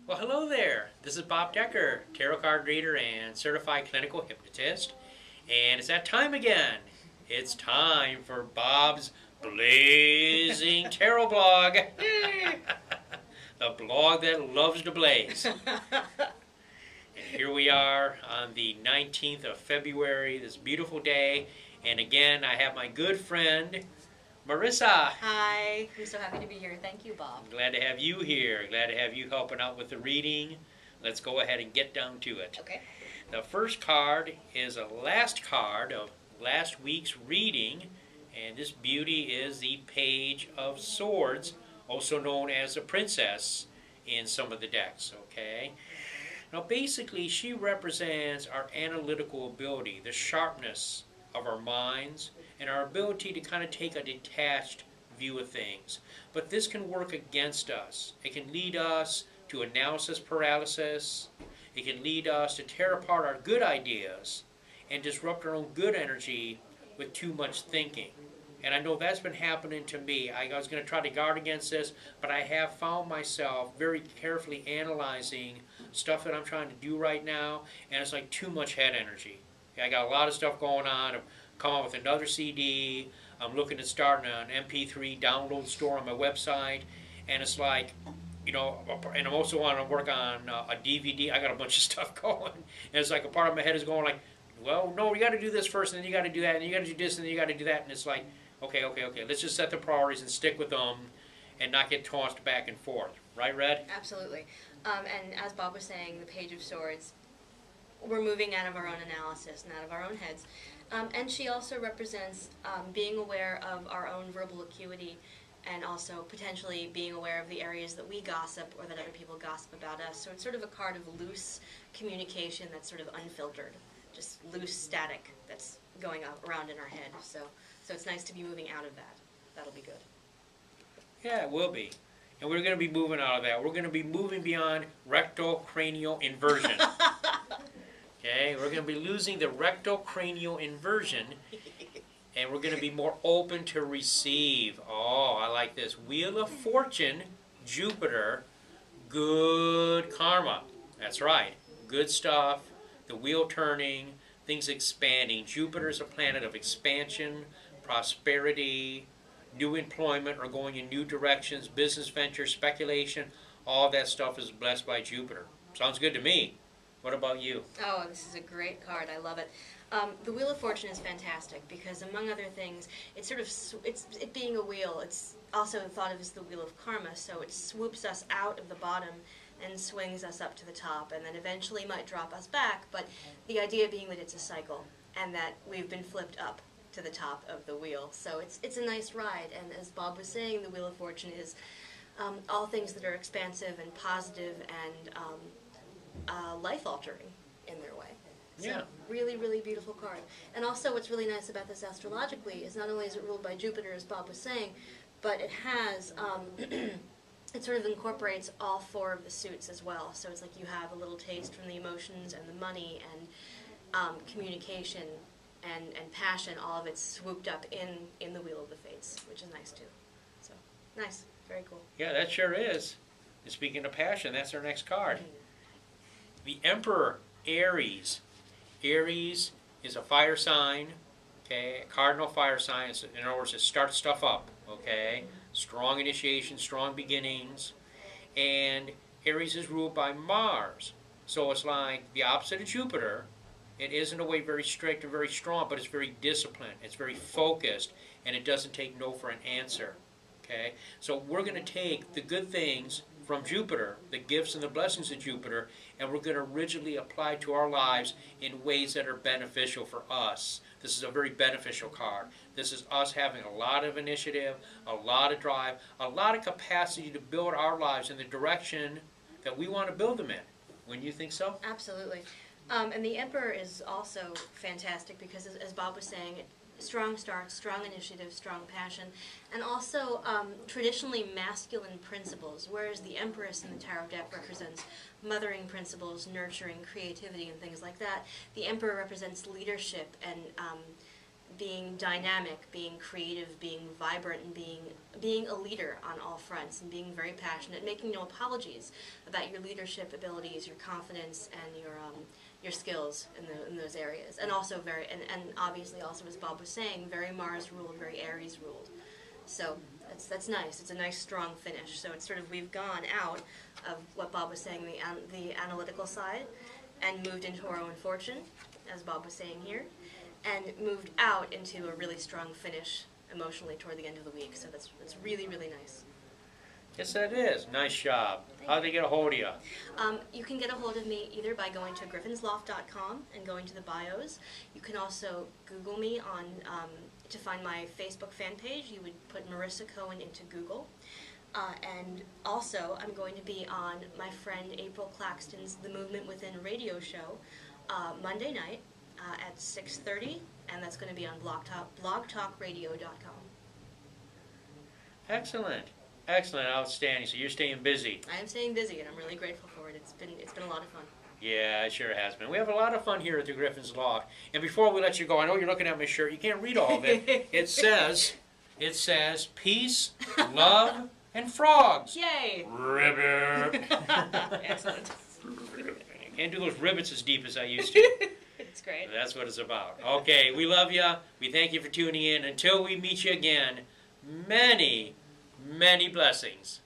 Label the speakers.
Speaker 1: Well, hello there. This is Bob Decker, tarot card reader and certified clinical hypnotist. And it's that time again. It's time for Bob's Blazing Tarot Blog. The blog that loves to blaze. And here we are on the 19th of February, this beautiful day. And again, I have my good friend, Marissa.
Speaker 2: Hi, I'm so happy to be here. Thank you, Bob.
Speaker 1: I'm glad to have you here. Glad to have you helping out with the reading. Let's go ahead and get down to it.
Speaker 2: Okay.
Speaker 1: The first card is a last card of last week's reading, and this beauty is the Page of Swords, also known as the Princess in some of the decks, okay? Now basically she represents our analytical ability, the sharpness of our minds, and our ability to kind of take a detached view of things. But this can work against us. It can lead us to analysis paralysis. It can lead us to tear apart our good ideas and disrupt our own good energy with too much thinking. And I know that's been happening to me. I was going to try to guard against this, but I have found myself very carefully analyzing stuff that I'm trying to do right now, and it's like too much head energy. I got a lot of stuff going on. I've come up with another CD. I'm looking at starting an MP3 download store on my website, and it's like, you know, and I'm also want to work on a DVD. I got a bunch of stuff going, and it's like a part of my head is going like, well, no, you got to do this first, and then you got to do that, and you got to do this, and then you got to do that, and it's like, okay, let's just set the priorities and stick with them, and not get tossed back and forth. Right, Red?
Speaker 2: Absolutely. And as Bob was saying, the Page of Swords, we're moving out of our own analysis and out of our own heads. And she also represents being aware of our own verbal acuity, and also potentially being aware of the areas that we gossip or that other people gossip about us. So it's sort of a card of loose communication that's sort of unfiltered, just loose static that's going around in our head. So it's nice to be moving out of that. That'll be good.
Speaker 1: Yeah, it will be. And we're going to be moving out of that. We're going to be moving beyond rectal cranial inversion. Okay, we're going to be losing the rectal cranial inversion, and we're going to be more open to receive. Oh, I like this. Wheel of Fortune, Jupiter, good karma. That's right. Good stuff. The wheel turning, things expanding. Jupiter is a planet of expansion, prosperity, new employment or going in new directions, business ventures, speculation. All that stuff is blessed by Jupiter. Sounds good to me. What about you?
Speaker 2: Oh, this is a great card. I love it. The Wheel of Fortune is fantastic because, among other things, it's sort of it being a wheel. It's also thought of as the wheel of karma. So it swoops us out of the bottom and swings us up to the top, and then eventually might drop us back. But the idea being that it's a cycle, and that we've been flipped up to the top of the wheel. So it's a nice ride. And as Bob was saying, the Wheel of Fortune is all things that are expansive and positive and life-altering in their way. So
Speaker 1: Yeah.
Speaker 2: really, really beautiful card. And also what's really nice about this astrologically is not only is it ruled by Jupiter, as Bob was saying, but it has, it sort of incorporates all four of the suits as well. So it's like you have a little taste from the emotions and the money and communication and passion, all of it swooped up in the Wheel of the Fates, which is nice too. So, nice. Very cool.
Speaker 1: Yeah, that sure is. And speaking of passion, that's our next card. The Emperor, Aries. Aries is a fire sign, okay, a cardinal fire sign. In other words, it starts stuff up, okay, strong initiation, strong beginnings. And Aries is ruled by Mars. So it's like the opposite of Jupiter. It is in a way very strict and very strong, but it's very disciplined, it's very focused, and it doesn't take no for an answer. Okay? So we're going to take the good things from Jupiter, the gifts and the blessings of Jupiter, and we're going to rigidly apply to our lives in ways that are beneficial for us. This is a very beneficial card. This is us having a lot of initiative, a lot of drive, a lot of capacity to build our lives in the direction that we want to build them in. Wouldn't you think so?
Speaker 2: Absolutely. And the Emperor is also fantastic because, as Bob was saying, strong start, strong initiative, strong passion, and also traditionally masculine principles, whereas the Empress in the tarot deck represents mothering principles, nurturing, creativity, and things like that. The Emperor represents leadership and being dynamic, being creative, being vibrant, and being a leader on all fronts, and being very passionate, making no apologies about your leadership abilities, your confidence, and your skills in those areas. And also and obviously also, as Bob was saying, very Mars ruled, very Aries ruled. So that's nice. It's a nice strong finish. So it's sort of, we've gone out of what Bob was saying, the analytical side, and moved into our own fortune, as Bob was saying here, and moved out into a really strong finish emotionally toward the end of the week. So that's really, really nice.
Speaker 1: Yes, that is. Nice job. How do they get a hold of you?
Speaker 2: You can get a hold of me either by going to griffinsloft.com and going to the bios. You can also Google me on to find my Facebook fan page. You would put Marissa Cohen into Google. And also, I'm going to be on my friend April Claxton's The Movement Within radio show Monday night at 6:30, and that's going to be on blogtalkradio.com.
Speaker 1: Excellent. Excellent, outstanding. So you're staying busy.
Speaker 2: I am staying busy, and I'm really grateful for it. It's been a lot of fun.
Speaker 1: Yeah, it sure has been. We have a lot of fun here at the Griffin's Loft. And before we let you go, I know you're looking at my shirt. You can't read all of it. It says peace, love, and frogs.
Speaker 2: Yay!
Speaker 1: Ribbit.
Speaker 2: Excellent.
Speaker 1: Can't do those ribbits as deep as I used to.
Speaker 2: It's great.
Speaker 1: That's what it's about. Okay, we love you. We thank you for tuning in. Until we meet you again, many blessings.